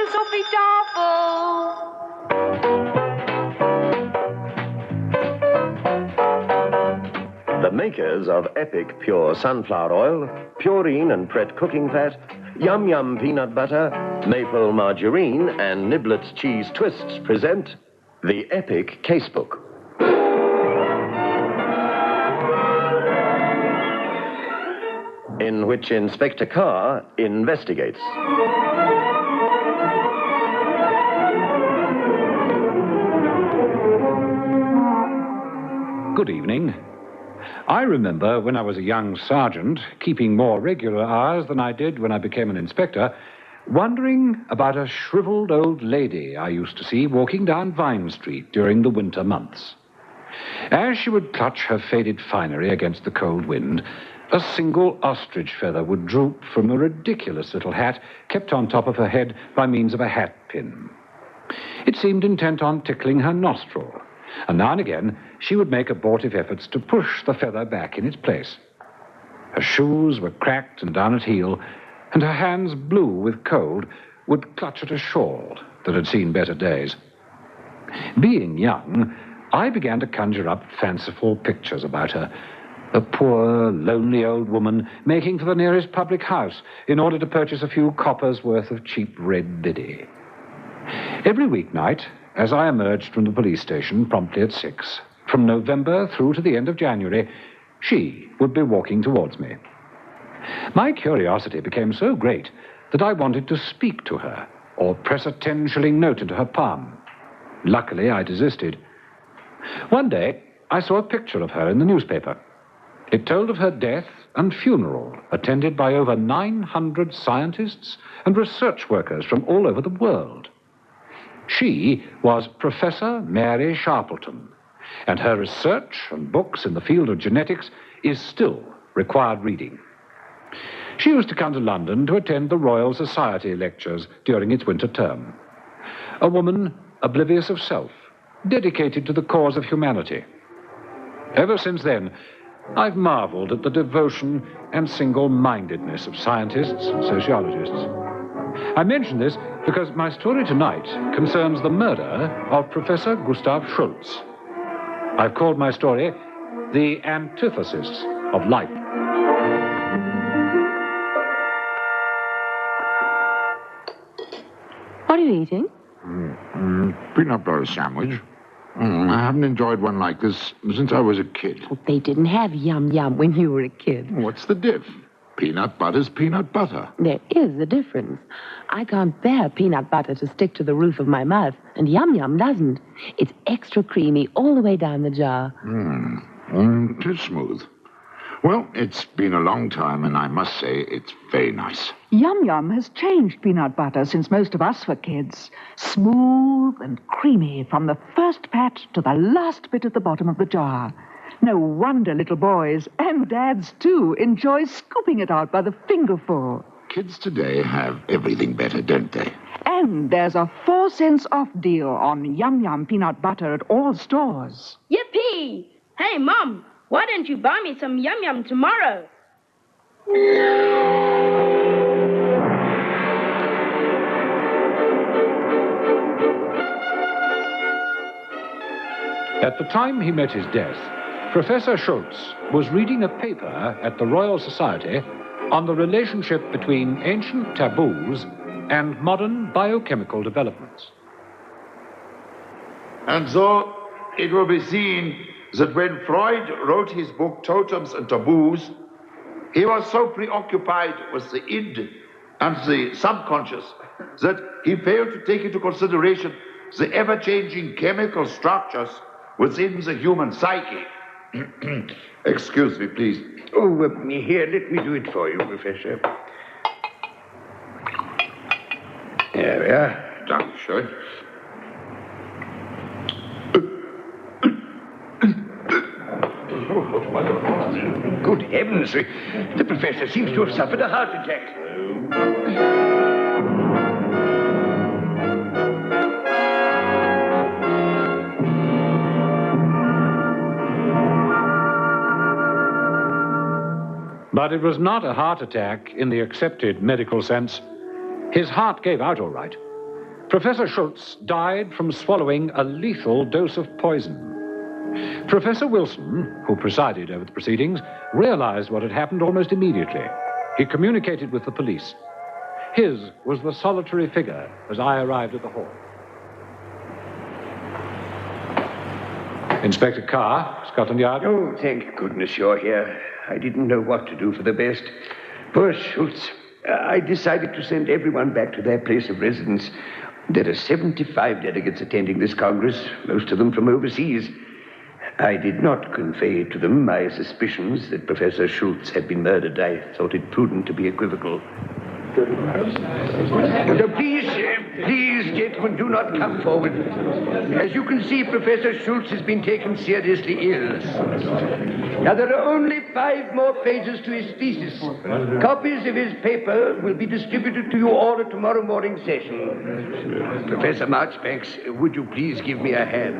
eens op die tafel. The makers of Epic Pure Sunflower Oil, Purine and Pret Cooking Fat, Yum Yum Peanut Butter, Maple Margarine, and Niblets Cheese Twists present the Epic Casebook. In which Inspector Carr investigates. Good evening. I remember when I was a young sergeant, keeping more regular hours than I did when I became an inspector, wondering about a shriveled old lady I used to see walking down Vine Street during the winter months. As she would clutch her faded finery against the cold wind, a single ostrich feather would droop from a ridiculous little hat kept on top of her head by means of a hat pin. It seemed intent on tickling her nostril, and now and again she would make abortive efforts to push the feather back in its place. Her shoes were cracked and down at heel, and her hands, blue with cold, would clutch at a shawl that had seen better days. Being young, I began to conjure up fanciful pictures about her. A poor, lonely old woman making for the nearest public house in order to purchase a few coppers' worth of cheap red biddy. Every weeknight, as I emerged from the police station promptly at 6, from November through to the end of January, she would be walking towards me. My curiosity became so great that I wanted to speak to her or press a 10-shilling note into her palm. Luckily, I desisted. One day, I saw a picture of her in the newspaper. It told of her death and funeral, attended by over 900 scientists and research workers from all over the world. She was Professor Mary Sharpleton, and her research and books in the field of genetics is still required reading. She was to come to London to attend the Royal Society lectures during its winter term. A woman oblivious of self, dedicated to the cause of humanity. Ever since then, I've marveled at the devotion and single-mindedness of scientists and sociologists. I mention this because my story tonight concerns the murder of Professor Gustav Schultz. I've called my story The Antithesis of Life. What are you eating? Peanut butter sandwich. I haven't enjoyed one like this since I was a kid. Well, they didn't have Yum Yum when you were a kid. What's the diff? Peanut butter's peanut butter. There is a difference. I can't bear peanut butter to stick to the roof of my mouth, and Yum Yum doesn't. It's extra creamy all the way down the jar. Too smooth. Well, it's been a long time, and I must say it's very nice. Yum Yum has changed peanut butter since most of us were kids. Smooth and creamy from the first pat to the last bit at the bottom of the jar. No wonder little boys, and dads too, enjoy scooping it out by the fingerful. Kids today have everything better, don't they? And there's a 4 cents off deal on Yum Yum peanut butter at all stores. Yippee! Hey, Mom, why don't you buy me some Yum Yum tomorrow? At the time he met his death, Professor Schultz was reading a paper at the Royal Society on the relationship between ancient taboos and modern biochemical developments. And so it will be seen that when Freud wrote his book Totems and Taboos, he was so preoccupied with the id and the subconscious that he failed to take into consideration the ever-changing chemical structures within the human psyche. Excuse me, please. Oh, here, let me do it for you, Professor. There we are. Dankeschön. Good heavens, the Professor seems to have suffered a heart attack. But it was not a heart attack in the accepted medical sense. His heart gave out all right. Professor Schultz died from swallowing a lethal dose of poison. Professor Wilson, who presided over the proceedings, realized what had happened almost immediately. He communicated with the police. His was the solitary figure as I arrived at the hall. Inspector Carr, Scotland Yard. Oh, thank goodness you're here. I didn't know what to do for the best. Poor Schultz. I decided to send everyone back to their place of residence. There are 75 delegates attending this Congress, most of them from overseas. I did not convey to them my suspicions that Professor Schultz had been murdered. I thought it prudent to be equivocal. So please, gentlemen, do not come forward. As you can see, Professor Schultz has been taken seriously ill. Now, there are only 5 more pages to his thesis. Copies of his paper will be distributed to you all at tomorrow morning's session. Professor Marchbanks, would you please give me a hand?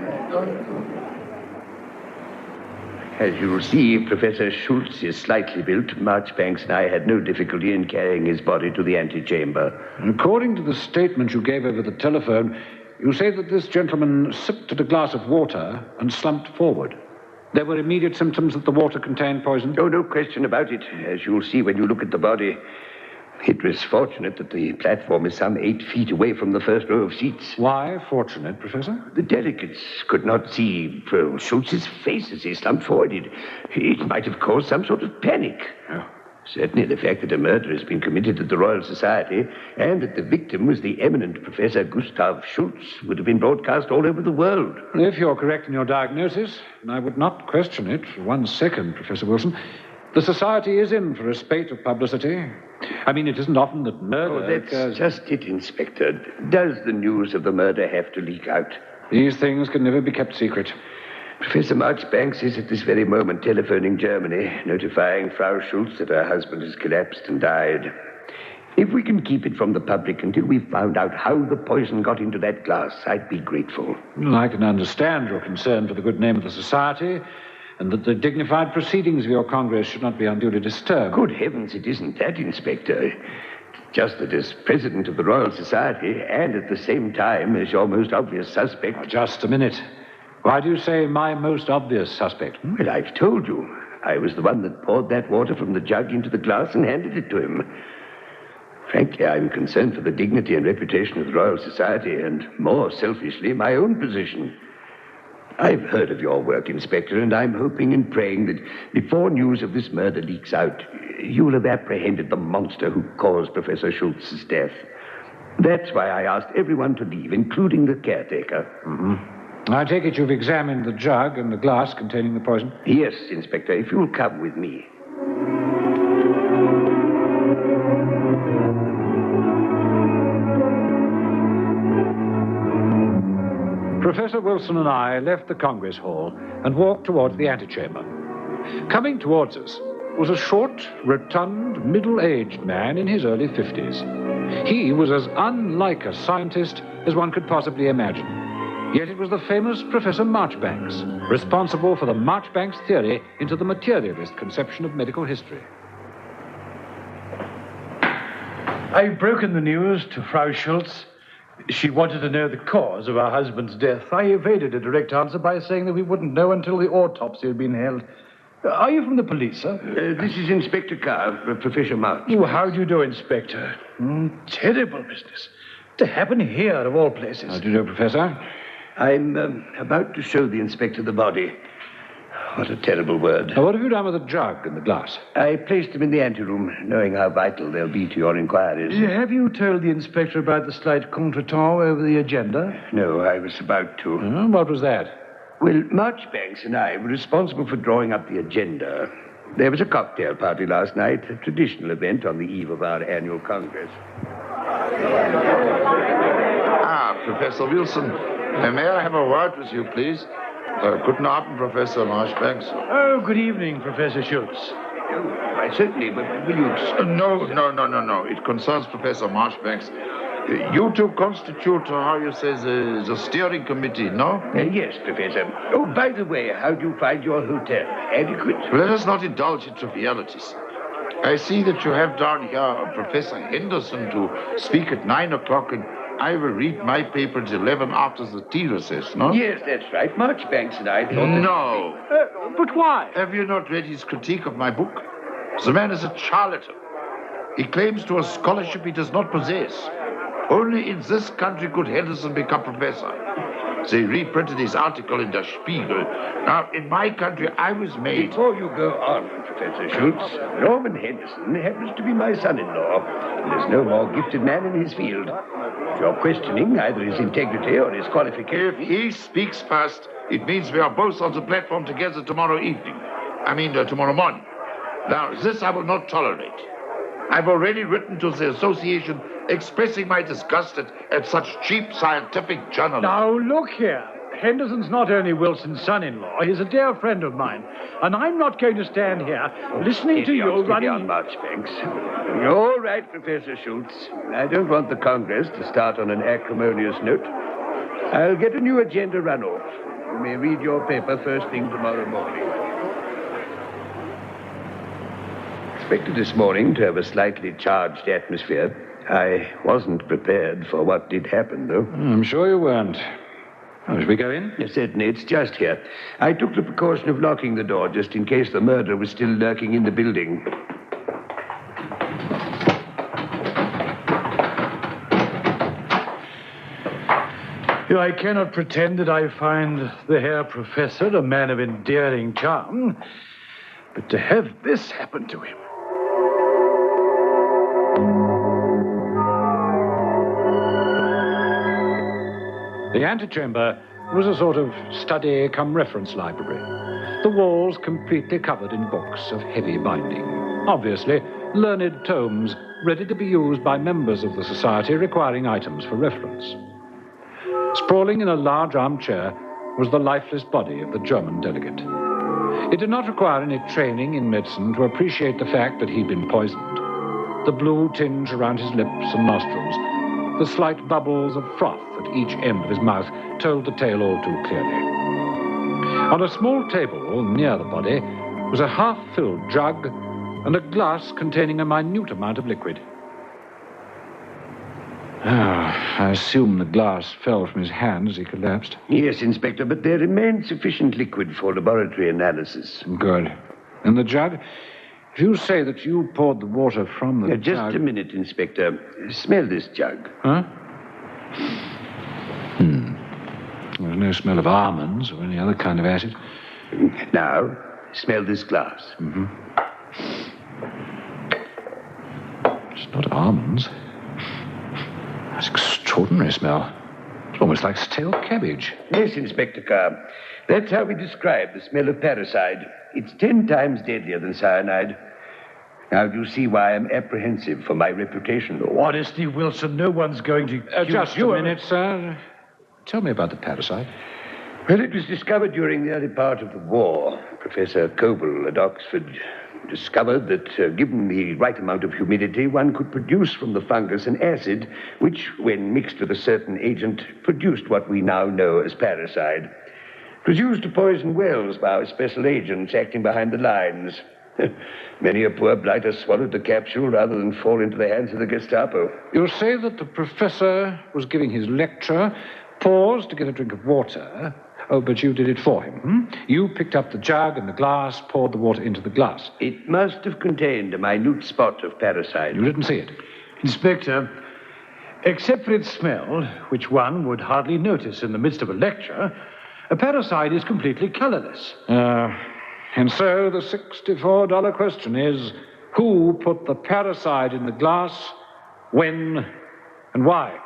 As you'll see, Professor Schultz is slightly built. Marchbanks and I had no difficulty in carrying his body to the antechamber. According to the statement you gave over the telephone, you say that this gentleman sipped at a glass of water and slumped forward. There were immediate symptoms that the water contained poison? Oh, no question about it. As you'll see when you look at the body, it was fortunate that the platform is some 8 feet away from the first row of seats. Why fortunate, Professor? The delegates could not see Schultz's face as he slumped forward. It might have caused some sort of panic. Oh. Certainly the fact that a murder has been committed at the Royal Society and that the victim was the eminent Professor Gustav Schultz would have been broadcast all over the world. If you're correct in your diagnosis, and I would not question it for 1 second, Professor Wilson, the Society is in for a spate of publicity. I mean, it isn't often that murder that's just it, Inspector. Does the news of the murder have to leak out? These things can never be kept secret. Professor Marchbanks is at this very moment telephoning Germany, notifying Frau Schultz that her husband has collapsed and died. If we can keep it from the public until we've found out how the poison got into that glass, I'd be grateful. Well, I can understand your concern for the good name of the Society, and that the dignified proceedings of your Congress should not be unduly disturbed. Good heavens, it isn't that, Inspector. Just that as President of the Royal Society, and at the same time as your most obvious suspect... Oh, just a minute. Why do you say my most obvious suspect? Well, I've told you. I was the one that poured that water from the jug into the glass and handed it to him. Frankly, I'm concerned for the dignity and reputation of the Royal Society, and more selfishly, my own position. I've heard of your work, Inspector, and I'm hoping and praying that before news of this murder leaks out, you'll have apprehended the monster who caused Professor Schultz's death. That's why I asked everyone to leave, including the caretaker. Mm-hmm. I take it you've examined the jug and the glass containing the poison? Yes, Inspector, if you'll come with me. Professor Wilson and I left the Congress Hall and walked towards the antechamber. Coming towards us was a short, rotund, middle-aged man in his early 50s. He was as unlike a scientist as one could possibly imagine. Yet it was the famous Professor Marchbanks, responsible for the Marchbanks theory into the materialist conception of medical history. I've broken the news to Frau Schultz. She wanted to know the cause of her husband's death. I evaded a direct answer by saying that we wouldn't know until the autopsy had been held. Are you from the police, sir? This is Inspector Carr, Professor March. Oh, how do you do, Inspector? Terrible business. To happen here, of all places. How do you do, Professor? I'm about to show the inspector the body. What a terrible word. Now, what have you done with the jug and the glass? I placed them in the anteroom, knowing how vital they'll be to your inquiries. Have you told the inspector about the slight contretemps over the agenda? No, I was about to. What was that? Well, Marchbanks and I were responsible for drawing up the agenda. There was a cocktail party last night, a traditional event on the eve of our annual Congress. Professor Wilson. May I have a word with you, please? Guten Abend, Professor Marchbanks. Oh, good evening, Professor Schultz. Why, certainly, but will you... No. It concerns Professor Marchbanks. You two constitute, how you say, the steering committee, no? Yes, Professor. Oh, by the way, how do you find your hotel? Adequate? Let us not indulge in trivialities. I see that you have down here Professor Henderson to speak at 9 o'clock, and I will read my paper at 11 after the tea recess, no? Yes, that's right. Marchbanks and I thought that... No. But why? Have you not read his critique of my book? The man is a charlatan. He claims to a scholarship he does not possess. Only in this country could Henderson become professor. They reprinted his article in Der Spiegel. Now, in my country, I was made... Before you go on, Professor Schultz, Norman Henderson happens to be my son-in-law. And there's no more gifted man in his field. If you're questioning either his integrity or his qualifications... If he speaks first, it means we are both on the platform together tomorrow evening. Tomorrow morning. Now, this I will not tolerate. I've already written to the association expressing my disgust at such cheap scientific journalism. Now, look here. Henderson's not only Wilson's son-in-law, he's a dear friend of mine. And I'm not going to stand here listening to you running... on, Marchbanks. All right, Professor Schultz. I don't want the Congress to start on an acrimonious note. I'll get a new agenda run-off. You may read your paper first thing tomorrow morning. Expected this morning to have a slightly charged atmosphere. I wasn't prepared for what did happen, though. I'm sure you weren't. Oh, should we go in? Yes, certainly. It's just here. I took the precaution of locking the door just in case the murderer was still lurking in the building. I cannot pretend that I find the Herr Professor a man of endearing charm, but to have this happen to him... The antechamber was a sort of study-cum-reference library. The walls completely covered in books of heavy binding. Obviously, learned tomes ready to be used by members of the society requiring items for reference. Sprawling in a large armchair was the lifeless body of the German delegate. It did not require any training in medicine to appreciate the fact that he'd been poisoned. The blue tinge around his lips and nostrils, the slight bubbles of froth at each end of his mouth told the tale all too clearly. On a small table near the body was a half-filled jug and a glass containing a minute amount of liquid. I assume the glass fell from his hand as he collapsed. Yes, Inspector, but there remained sufficient liquid for laboratory analysis. Good. And the jug? If you say that you poured the water from the jug... Just a minute, Inspector. Smell this jug. Huh? There's no smell of almonds or any other kind of acid. Now, smell this glass. Mm-hmm. It's not almonds. That's extraordinary smell. It's almost like stale cabbage. Yes, Inspector Carr. That's how we describe the smell of parricide. It's 10 times deadlier than cyanide. Now, do you see why I'm apprehensive for my reputation? Honestly, Wilson, no one's going to... Just a minute, sir. Tell me about the parricide. Well, it was discovered during the early part of the war. Professor Coble at Oxford discovered that, given the right amount of humidity, one could produce from the fungus an acid which, when mixed with a certain agent, produced what we now know as parricide. It was used to poison wells by our special agents acting behind the lines. Many a poor blighter swallowed the capsule rather than fall into the hands of the Gestapo. You say that the professor was giving his lecture, paused to get a drink of water. Oh, but you did it for him, You picked up the jug and the glass, poured the water into the glass. It must have contained a minute spot of parricide. You didn't see it? Inspector, except for its smell, which one would hardly notice in the midst of a lecture, a parricide is completely colorless. And so the $64 question is, who put the parricide in the glass, when, and why?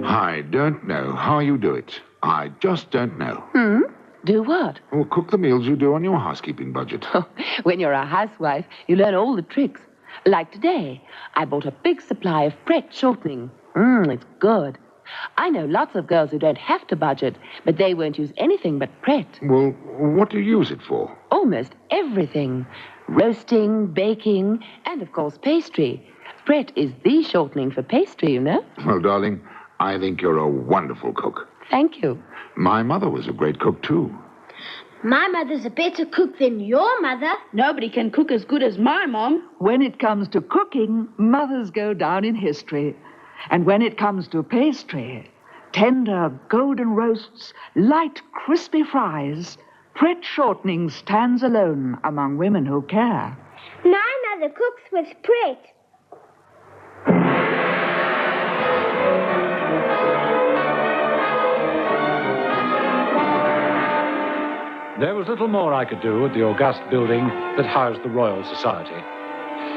I don't know how you do it. I just don't know. Do what? Well, cook the meals you do on your housekeeping budget. When you're a housewife, you learn all the tricks. Like today, I bought a big supply of Pret shortening. It's good. I know lots of girls who don't have to budget, but they won't use anything but Pret. Well, what do you use it for? Almost everything. Roasting, baking, and of course pastry. Pret is the shortening for pastry, you know. Well, darling, I think you're a wonderful cook. Thank you. My mother was a great cook, too. My mother's a better cook than your mother. Nobody can cook as good as my Mom. When it comes to cooking, mothers go down in history. And when it comes to pastry, tender golden roasts, light crispy fries, Pret shortening stands alone among women who care. My mother cooks with Pret. There was little more I could do at the august building that housed the Royal Society.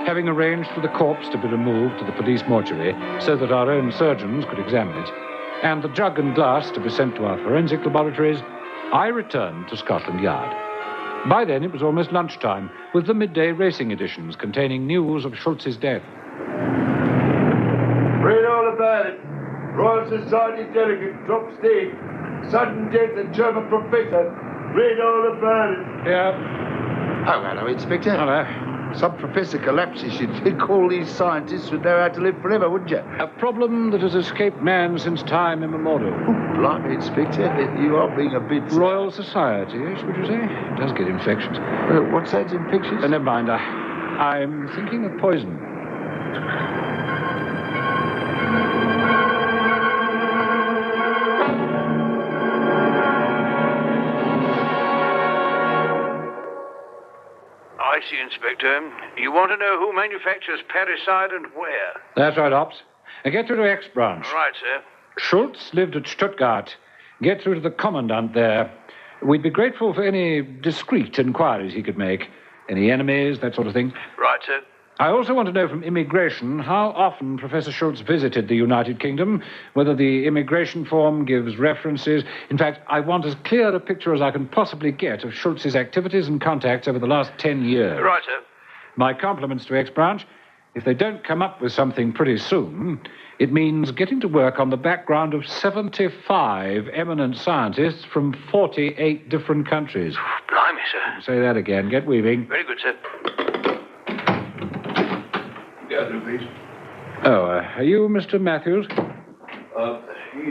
Having arranged for the corpse to be removed to the police mortuary so that our own surgeons could examine it, and the jug and glass to be sent to our forensic laboratories, I returned to Scotland Yard. By then it was almost lunchtime, with the midday racing editions containing news of Schultz's death. Read all about it. Royal Society delegate drops dead. Sudden death of German professor. Read all about it. Yeah. Oh, hello, Inspector. Hello. Some professor collapses. You'd think all these scientists would know how to live forever, wouldn't you? A problem that has escaped man since time immemorial. Oh, blimey, Inspector. You are being a bit... Royal Society-ish, would you say? It does get infections. What's that, infectious? Never mind. I'm thinking of poison. I see, Inspector. You want to know who manufactures parricide and where? That's right, Ops. And get through to X branch. Right, sir. Schultz lived at Stuttgart. Get through to the commandant there. We'd be grateful for any discreet inquiries he could make. Any enemies, that sort of thing. Right, sir. I also want to know from immigration how often Professor Schultz visited the United Kingdom, whether the immigration form gives references. In fact, I want as clear a picture as I can possibly get of Schultz's activities and contacts over the last 10 years. Right, sir. My compliments to X-Branch. If they don't come up with something pretty soon, it means getting to work on the background of 75 eminent scientists from 48 different countries. Blimey, sir. Say that again. Get weaving. Very good, sir. Go through, please. Oh, are you Mr. Matthews?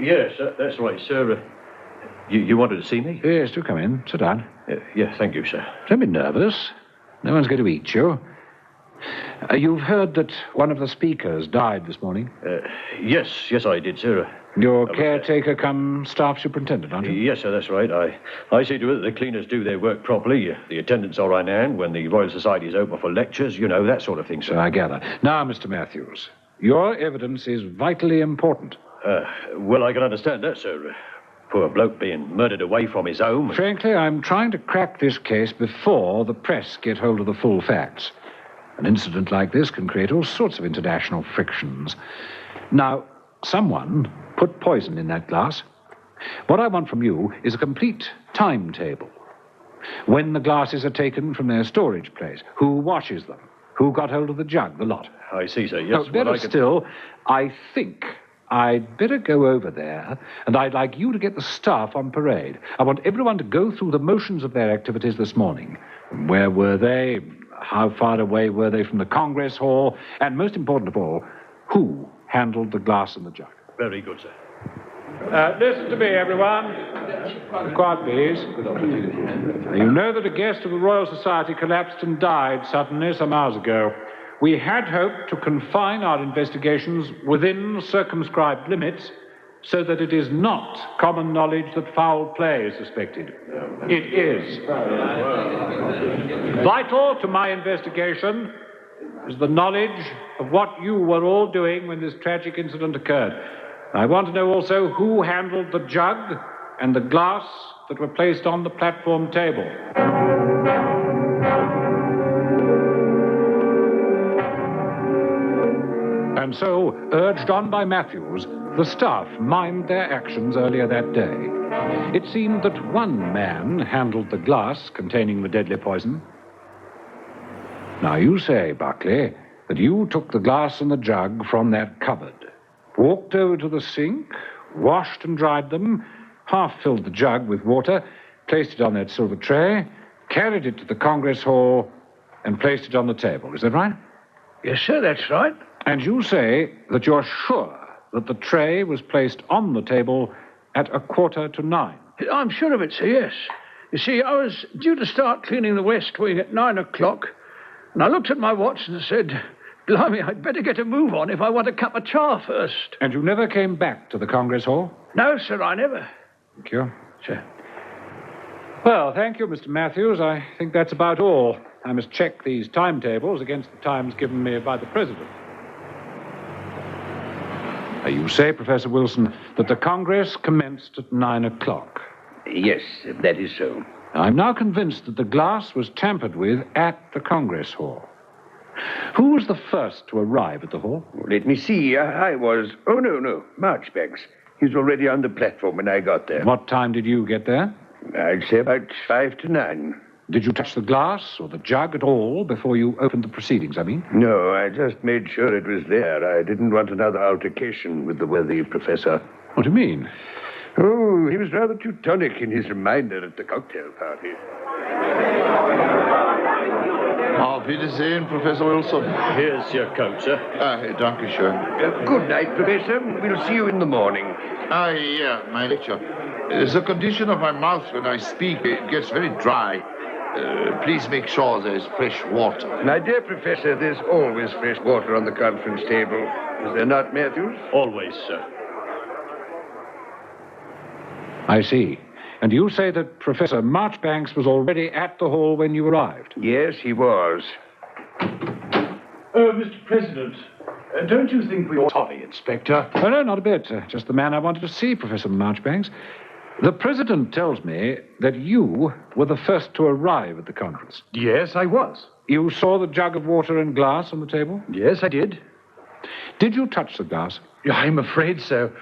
Yes, that's right, sir. You wanted to see me? Yes, do come in. Sit down. Yeah, thank you, sir. Don't be nervous. No one's going to eat you. You've heard that one of the speakers died this morning? Yes, I did, sir. You're caretaker come staff superintendent, aren't you? Yes, sir, that's right. I see to it that the cleaners do their work properly. The attendants are on hand when the Royal Society is open for lectures, that sort of thing, sir. So I gather. Now, Mr. Matthews, your evidence is vitally important. Well, I can understand that, sir. Poor bloke being murdered away from his home. Frankly, I'm trying to crack this case before the press get hold of the full facts. An incident like this can create all sorts of international frictions. Now, someone put poison in that glass. What I want from you is a complete timetable. When the glasses are taken from their storage place, who washes them, who got hold of the jug, the lot. I see, sir. Yes. Better still, I think I'd better go over there, and I'd like you to get the staff on parade. I want everyone to go through the motions of their activities this morning. Where were they? How far away were they from the Congress Hall? And most important of all, who handled the glass and the jug? Very good, sir. Listen to me, everyone. Quiet, please. You know that a guest of the Royal Society collapsed and died suddenly some hours ago. We had hoped to confine our investigations within circumscribed limits so that it is not common knowledge that foul play is suspected. It is. Vital to my investigation is the knowledge of what you were all doing when this tragic incident occurred. I want to know also who handled the jug and the glass that were placed on the platform table. And so, urged on by Matthews, the staff mimed their actions earlier that day. It seemed that one man handled the glass containing the deadly poison. Now you say, Buckley, that you took the glass and the jug from that cupboard, walked over to the sink, washed and dried them, half-filled the jug with water, placed it on that silver tray, carried it to the Congress Hall, and placed it on the table. Is that right? Yes, sir, that's right. And you say that you're sure that the tray was placed on the table at 9:15. I'm sure of it, sir, yes. You see, I was due to start cleaning the West Wing at 9 o'clock, and I looked at my watch and said, blimey, I'd better get a move on if I want a cup of char first. And you never came back to the Congress Hall? No, sir, I never. Thank you. Sir. Well, thank you, Mr. Matthews. I think that's about all. I must check these timetables against the times given me by the President. You say, Professor Wilson, that the Congress commenced at 9 o'clock. Yes, that is so. I'm now convinced that the glass was tampered with at the Congress Hall. Who was the first to arrive at the hall? Let me see. I was... Oh, no. Marchbanks. He was already on the platform when I got there. What time did you get there? I'd say about 5 to 9. Did you touch the glass or the jug at all before you opened the proceedings, I mean? No, I just made sure it was there. I didn't want another altercation with the worthy professor. What do you mean? Oh, he was rather Teutonic in his reminder at the cocktail party. Auf Wiedersehen, Professor Wilson. Here's your coat, sir. Danke schön. Good night, Professor. We'll see you in the morning. Yeah, my lecture. The condition of my mouth when I speak, it gets very dry. Please make sure there's fresh water. My dear Professor, there's always fresh water on the conference table. Is there not, Matthews? Always, sir. I see. And you say that Professor Marchbanks was already at the hall when you arrived? Yes, he was. Mr. President, don't you think we ought... Sorry, Inspector. Oh, no, not a bit. Just the man I wanted to see, Professor Marchbanks. The President tells me that you were the first to arrive at the conference. Yes, I was. You saw the jug of water and glass on the table? Yes, I did. Did you touch the glass? I'm afraid so.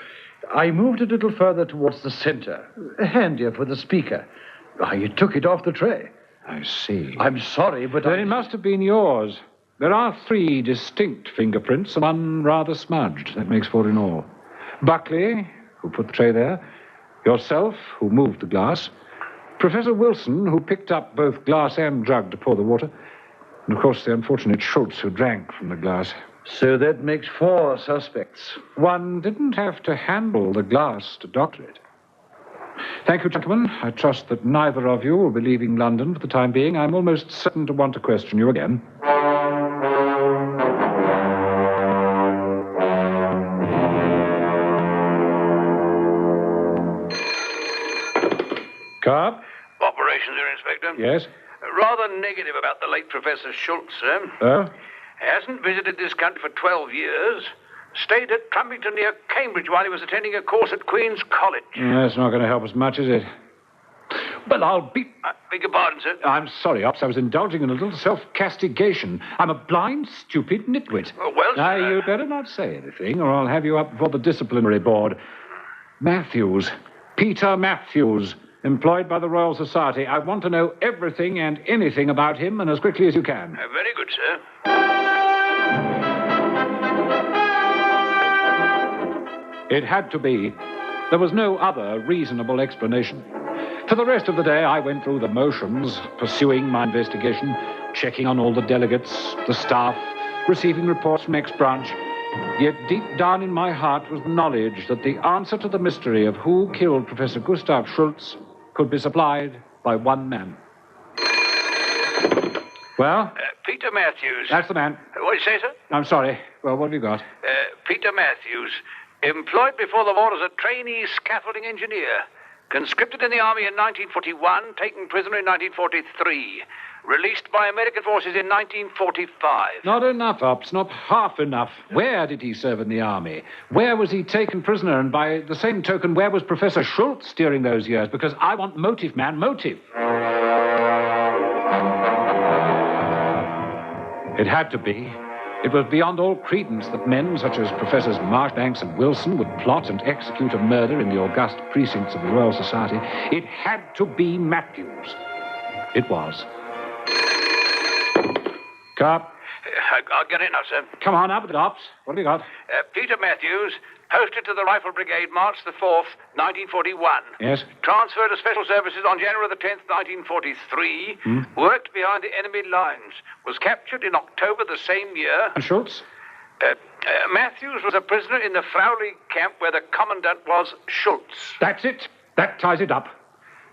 I moved a little further towards the center, handier for the speaker. I took it off the tray. I see. I'm sorry, but Then it must have been yours. There are 3 distinct fingerprints and 1 rather smudged. That makes 4 in all. Buckley, who put the tray there, yourself, who moved the glass, Professor Wilson, who picked up both glass and jug to pour the water, and, of course, the unfortunate Schultz, who drank from the glass. So that makes 4 suspects. One didn't have to handle the glass to doctor it. Thank you, gentlemen. I trust that neither of you will be leaving London for the time being. I'm almost certain to want to question you again. Carr? Operations here, Inspector. Yes? Rather negative about the late Professor Schultz, sir. Oh? Hasn't visited this country for 12 years. Stayed at Trumpington near Cambridge while he was attending a course at Queen's College. That's not going to help us much, is it? Well, I'll be... Beg your pardon, sir. I'm sorry, Ops. I was indulging in a little self-castigation. I'm a blind, stupid nitwit. Oh, well, sir... Now, you'd better not say anything, or I'll have you up before the disciplinary board. Matthews. Peter Matthews. Employed by the Royal Society. I want to know everything and anything about him, and as quickly as you can. Very good, sir. It had to be. There was no other reasonable explanation. For the rest of the day, I went through the motions, pursuing my investigation, checking on all the delegates, the staff, receiving reports from ex-branch. Yet deep down in my heart was the knowledge that the answer to the mystery of who killed Professor Gustav Schultz could be supplied by one man. Well? Peter Matthews. That's the man. What did you say, sir? I'm sorry. Well, what have you got? Peter Matthews. Employed before the war as a trainee scaffolding engineer. Conscripted in the army in 1941, taken prisoner in 1943. Released by American forces in 1945. Not enough, Ops. Not half enough. Where did he serve in the army? Where was he taken prisoner? And by the same token, where was Professor Schultz during those years? Because I want motive, man, motive. It had to be. It was beyond all credence that men such as Professors Marchbanks and Wilson would plot and execute a murder in the august precincts of the Royal Society. It had to be Matthews. It was. Carr? I'll get in now, sir. Come on, up with it, Ops. What have you got? Peter Matthews, posted to the Rifle Brigade March the 4th, 1941. Yes? Transferred to Special Services on January the 10th, 1943. Worked behind the enemy lines. Was captured in October the same year. And Schultz? Matthews was a prisoner in the Frowley camp where the commandant was Schultz. That's it. That ties it up.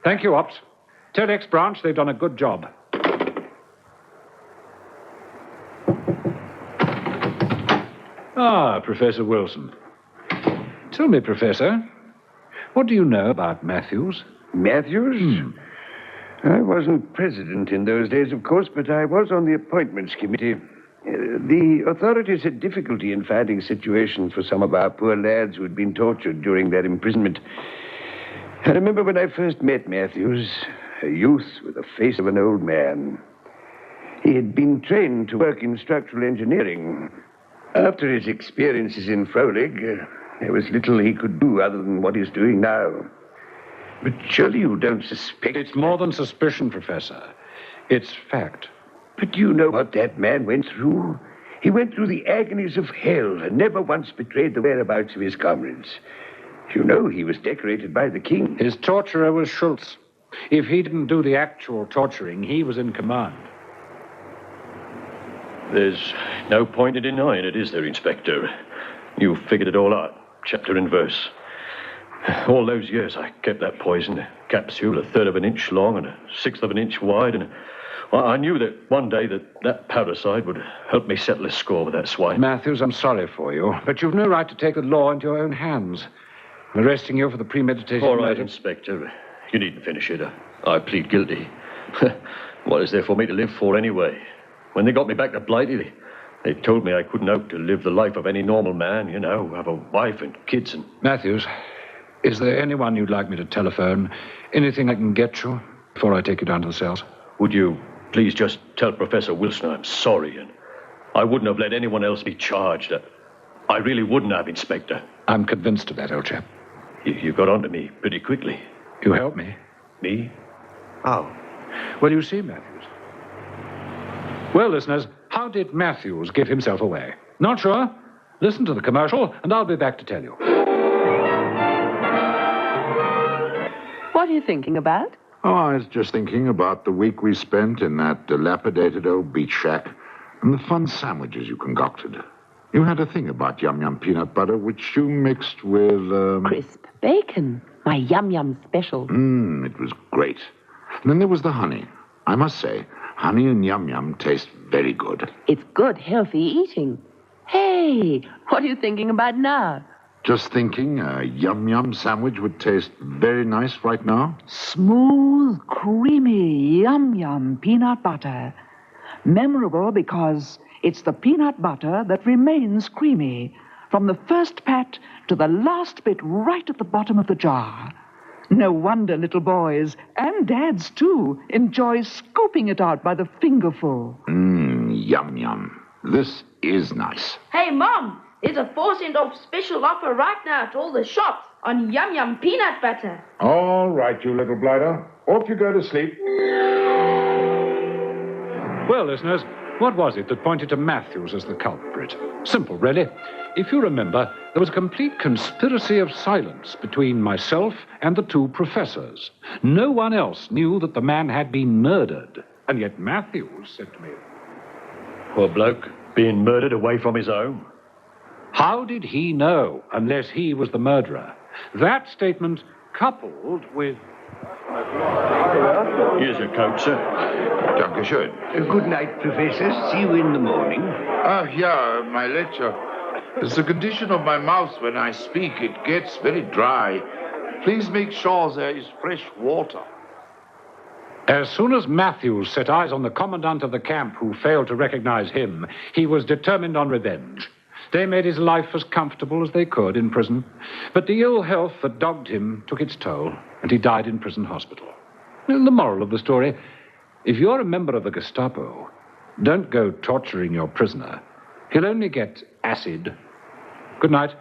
Thank you, Ops. Telex branch, they've done a good job. Ah, Professor Wilson. Tell me, Professor, what do you know about Matthews? Matthews? I wasn't president in those days, of course, but I was on the appointments committee. The authorities had difficulty in finding situations for some of our poor lads who had been tortured during their imprisonment. I remember when I first met Matthews, a youth with the face of an old man. He had been trained to work in structural engineering. After his experiences in Frolig, there was little he could do other than what he's doing now. But surely you don't suspect... It's more than suspicion, Professor. It's fact. But you know what that man went through? He went through the agonies of hell and never once betrayed the whereabouts of his comrades. You know he was decorated by the king. His torturer was Schultz. If he didn't do the actual torturing, he was in command. There's no point in denying it, is there, Inspector? You figured it all out, chapter and verse. All those years I kept that poison capsule 1/3 of an inch long and 1/6 of an inch wide, and I knew that one day that parasite would help me settle a score with that swine. Matthews, I'm sorry for you, but you've no right to take the law into your own hands. I'm arresting you for the premeditated All right, murder. Inspector. You needn't finish it. I plead guilty. What is there for me to live for anyway? When they got me back to Blighty, they told me I couldn't hope to live the life of any normal man, you know, have a wife and kids and... Matthews, is there anyone you'd like me to telephone? Anything I can get you before I take you down to the cells? Would you please just tell Professor Wilson I'm sorry, and I wouldn't have let anyone else be charged. I really wouldn't have, Inspector. I'm convinced of that, old chap. You got onto me pretty quickly. You helped me. Me? How? Well, you see, Matthews. Well, listeners, how did Matthews give himself away? Not sure? Listen to the commercial, and I'll be back to tell you. What are you thinking about? Oh, I was just thinking about the week we spent in that dilapidated old beach shack and the fun sandwiches you concocted. You had a thing about yum-yum peanut butter, which you mixed with, Crisp bacon. My yum-yum special. It was great. And then there was the honey. I must say, honey and yum-yum taste very good. It's good, healthy eating. Hey, what are you thinking about now? Just thinking a yum-yum sandwich would taste very nice right now. Smooth, creamy, yum-yum peanut butter. Memorable because it's the peanut butter that remains creamy, from the first pat to the last bit right at the bottom of the jar. No wonder little boys, and dads too, enjoy scooping it out by the fingerful. Yum-yum. This is nice. Hey, Mom, there's a 4-cent off special offer right now at all the shops on yum-yum peanut butter. All right, you little blighter. Off you go to sleep. Well, listeners, what was it that pointed to Matthews as the culprit? Simple, really. If you remember, there was a complete conspiracy of silence between myself and the two professors. No one else knew that the man had been murdered. And yet Matthews said to me, Poor bloke, being murdered away from his home. how did he know unless he was the murderer? That statement, coupled with... Here's your coat, sir. Dankeschön. Good night, Professor. See you in the morning. Yeah, my lecture. It's the condition of my mouth when I speak. It gets very dry. Please make sure there is fresh water. As soon as Matthews set eyes on the commandant of the camp who failed to recognize him, he was determined on revenge. They made his life as comfortable as they could in prison, but the ill health that dogged him took its toll, and he died in prison hospital. And the moral of the story, if you're a member of the Gestapo, don't go torturing your prisoner. He'll only get acid. Good night.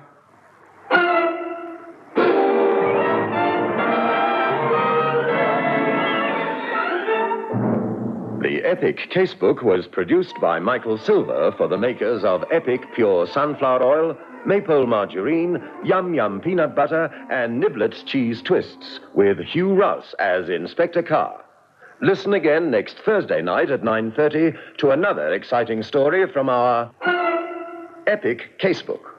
The Epic Casebook was produced by Michael Silver for the makers of Epic Pure Sunflower Oil, Maple Margarine, Yum Yum Peanut Butter, and Niblets Cheese Twists, with Hugh Rouse as Inspector Carr. Listen again next Thursday night at 9:30 to another exciting story from our Epic Casebook.